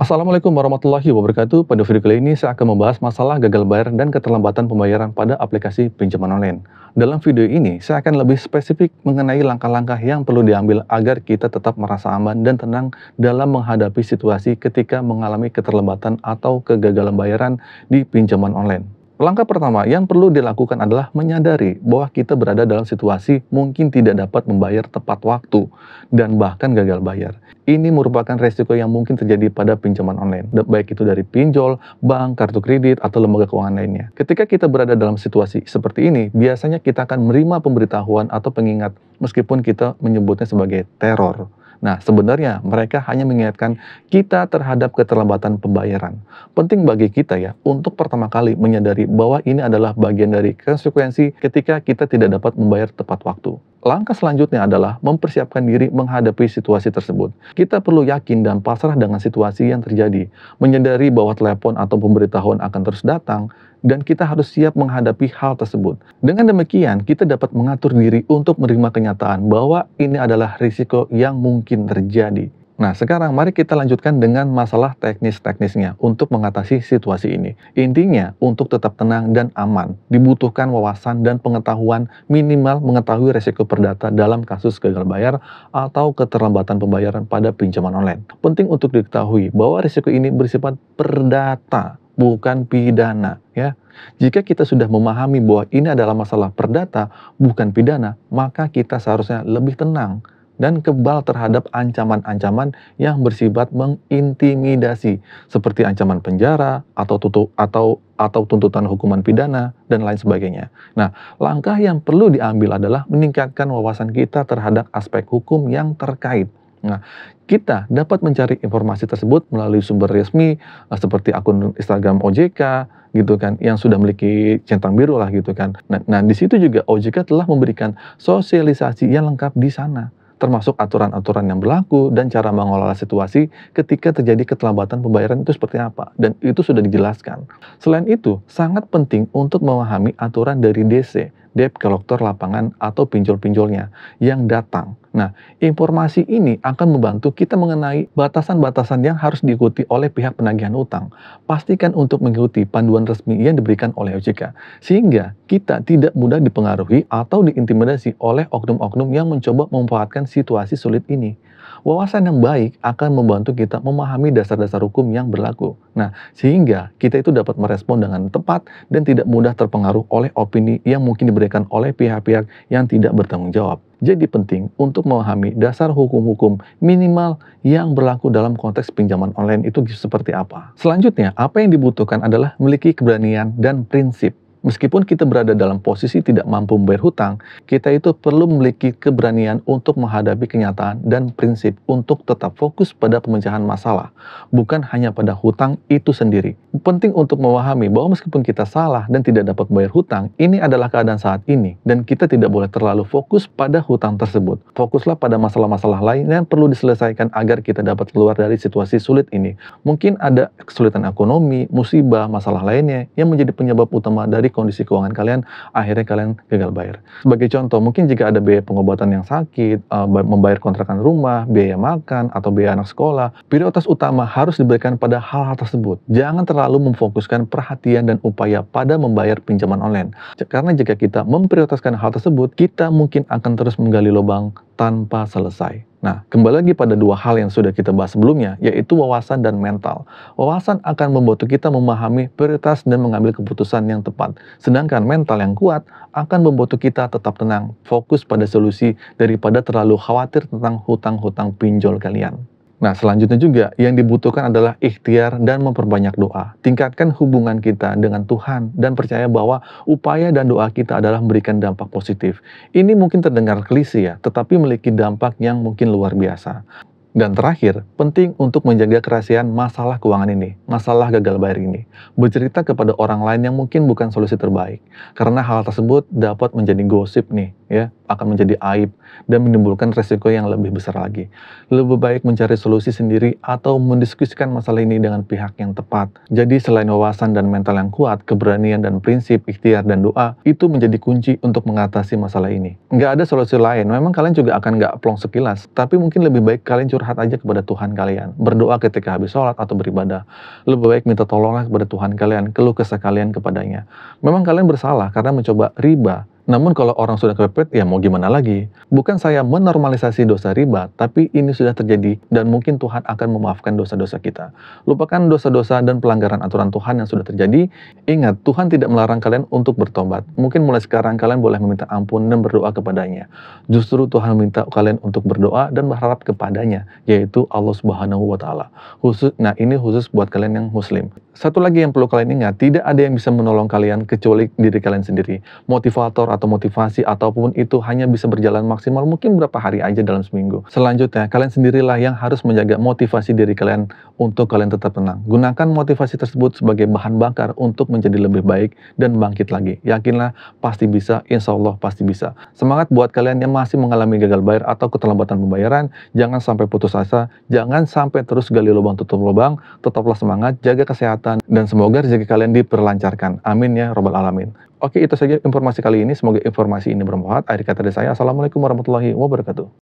Assalamualaikum warahmatullahi wabarakatuh. Pada video kali ini saya akan membahas masalah gagal bayar dan keterlambatan pembayaran pada aplikasi pinjaman online. Dalam video ini, saya akan lebih spesifik mengenai langkah-langkah yang perlu diambil agar kita tetap merasa aman dan tenang dalam menghadapi situasi ketika mengalami keterlambatan atau kegagalan bayaran di pinjaman online. Langkah pertama yang perlu dilakukan adalah menyadari bahwa kita berada dalam situasi mungkin tidak dapat membayar tepat waktu dan bahkan gagal bayar. Ini merupakan resiko yang mungkin terjadi pada pinjaman online, baik itu dari pinjol, bank, kartu kredit, atau lembaga keuangan lainnya. Ketika kita berada dalam situasi seperti ini, biasanya kita akan menerima pemberitahuan atau pengingat meskipun kita menyebutnya sebagai teror. Nah, sebenarnya mereka hanya mengingatkan kita terhadap keterlambatan pembayaran. Penting bagi kita ya, untuk pertama kali menyadari bahwa ini adalah bagian dari konsekuensi ketika kita tidak dapat membayar tepat waktu. Langkah selanjutnya adalah mempersiapkan diri menghadapi situasi tersebut. Kita perlu yakin dan pasrah dengan situasi yang terjadi, menyadari bahwa telepon atau pemberitahuan akan terus datang, dan kita harus siap menghadapi hal tersebut. Dengan demikian, kita dapat mengatur diri untuk menerima kenyataan bahwa ini adalah risiko yang mungkin terjadi. Nah, sekarang mari kita lanjutkan dengan masalah teknis-teknisnya untuk mengatasi situasi ini. Intinya, untuk tetap tenang dan aman, dibutuhkan wawasan dan pengetahuan minimal mengetahui resiko perdata dalam kasus gagal bayar atau keterlambatan pembayaran pada pinjaman online. Penting untuk diketahui bahwa risiko ini bersifat perdata, bukan pidana, ya. Jika kita sudah memahami bahwa ini adalah masalah perdata, bukan pidana, maka kita seharusnya lebih tenang dan kebal terhadap ancaman-ancaman yang bersifat mengintimidasi, seperti ancaman penjara atau tuntutan hukuman pidana dan lain sebagainya. Nah, langkah yang perlu diambil adalah meningkatkan wawasan kita terhadap aspek hukum yang terkait. Nah, kita dapat mencari informasi tersebut melalui sumber resmi seperti akun Instagram OJK gitu kan, yang sudah memiliki centang biru lah gitu kan. Nah, di situ juga OJK telah memberikan sosialisasi yang lengkap di sana, termasuk aturan-aturan yang berlaku dan cara mengelola situasi ketika terjadi keterlambatan pembayaran itu seperti apa, dan itu sudah dijelaskan. Selain itu, sangat penting untuk memahami aturan dari DC, debt collector lapangan atau pinjol-pinjolnya yang datang. Nah, informasi ini akan membantu kita mengenai batasan-batasan yang harus diikuti oleh pihak penagihan utang. Pastikan untuk mengikuti panduan resmi yang diberikan oleh OJK, sehingga kita tidak mudah dipengaruhi atau diintimidasi oleh oknum-oknum yang mencoba memanfaatkan situasi sulit ini. Wawasan yang baik akan membantu kita memahami dasar-dasar hukum yang berlaku. Nah, sehingga kita itu dapat merespon dengan tepat dan tidak mudah terpengaruh oleh opini yang mungkin diberikan oleh pihak-pihak yang tidak bertanggung jawab. Jadi penting untuk memahami dasar hukum-hukum minimal yang berlaku dalam konteks pinjaman online itu seperti apa. Selanjutnya, apa yang dibutuhkan adalah memiliki keberanian dan prinsip. Meskipun kita berada dalam posisi tidak mampu membayar hutang, kita itu perlu memiliki keberanian untuk menghadapi kenyataan dan prinsip untuk tetap fokus pada pemecahan masalah, bukan hanya pada hutang itu sendiri. Penting untuk memahami bahwa meskipun kita salah dan tidak dapat membayar hutang, ini adalah keadaan saat ini, dan kita tidak boleh terlalu fokus pada hutang tersebut. Fokuslah pada masalah-masalah lain yang perlu diselesaikan agar kita dapat keluar dari situasi sulit ini. Mungkin ada kesulitan ekonomi, musibah, masalah lainnya yang menjadi penyebab utama dari kondisi keuangan kalian, akhirnya kalian gagal bayar. Sebagai contoh, mungkin jika ada biaya pengobatan yang sakit, membayar kontrakan rumah, biaya makan, atau biaya anak sekolah, prioritas utama harus diberikan pada hal-hal tersebut. Jangan terlalu memfokuskan perhatian dan upaya pada membayar pinjaman online. Karena jika kita memprioritaskan hal tersebut, kita mungkin akan terus menggali lubang tanpa selesai. Nah, kembali lagi pada dua hal yang sudah kita bahas sebelumnya, yaitu wawasan dan mental. Wawasan akan membantu kita memahami prioritas dan mengambil keputusan yang tepat. Sedangkan mental yang kuat akan membantu kita tetap tenang, fokus pada solusi daripada terlalu khawatir tentang hutang-hutang pinjol kalian. Nah, selanjutnya juga yang dibutuhkan adalah ikhtiar dan memperbanyak doa. Tingkatkan hubungan kita dengan Tuhan dan percaya bahwa upaya dan doa kita adalah memberikan dampak positif. Ini mungkin terdengar klise ya, tetapi memiliki dampak yang mungkin luar biasa. Dan terakhir, penting untuk menjaga kerahasiaan masalah keuangan ini, masalah gagal bayar ini. Bercerita kepada orang lain yang mungkin bukan solusi terbaik. Karena hal tersebut dapat menjadi gosip nih, ya. akan menjadi aib dan menimbulkan resiko yang lebih besar lagi. Lebih baik mencari solusi sendiri atau mendiskusikan masalah ini dengan pihak yang tepat. Jadi selain wawasan dan mental yang kuat, keberanian dan prinsip, ikhtiar dan doa, itu menjadi kunci untuk mengatasi masalah ini. Nggak ada solusi lain, memang kalian juga akan nggak plong sekilas, tapi mungkin lebih baik kalian curhat aja kepada Tuhan kalian, berdoa ketika habis sholat atau beribadah. Lebih baik minta tolonglah kepada Tuhan kalian, keluh kesah kalian kepadanya. Memang kalian bersalah karena mencoba riba, namun kalau orang sudah kepepet, ya mau gimana lagi? Bukan saya menormalisasi dosa riba, tapi ini sudah terjadi dan mungkin Tuhan akan memaafkan dosa-dosa kita. Lupakan dosa-dosa dan pelanggaran aturan Tuhan yang sudah terjadi. Ingat, Tuhan tidak melarang kalian untuk bertobat. Mungkin mulai sekarang kalian boleh meminta ampun dan berdoa kepadanya. Justru Tuhan meminta kalian untuk berdoa dan berharap kepadanya, yaitu Allah Subhanahu wa Ta'ala. Nah, ini khusus buat kalian yang Muslim. Satu lagi yang perlu kalian ingat, tidak ada yang bisa menolong kalian kecuali diri kalian sendiri. Motivator atau motivasi ataupun itu hanya bisa berjalan maksimal mungkin berapa hari aja dalam seminggu. Selanjutnya, kalian sendirilah yang harus menjaga motivasi diri kalian untuk kalian tetap tenang. Gunakan motivasi tersebut sebagai bahan bakar untuk menjadi lebih baik dan bangkit lagi. Yakinlah, pasti bisa, insya Allah pasti bisa. Semangat buat kalian yang masih mengalami gagal bayar atau keterlambatan pembayaran, jangan sampai putus asa, jangan sampai terus gali lubang tutup lubang, tetaplah semangat, jaga kesehatan, dan semoga rezeki kalian diperlancarkan. Amin ya Robbal Alamin. Oke, itu saja informasi kali ini. Semoga informasi ini bermanfaat. Akhir kata dari saya, Assalamualaikum warahmatullahi wabarakatuh.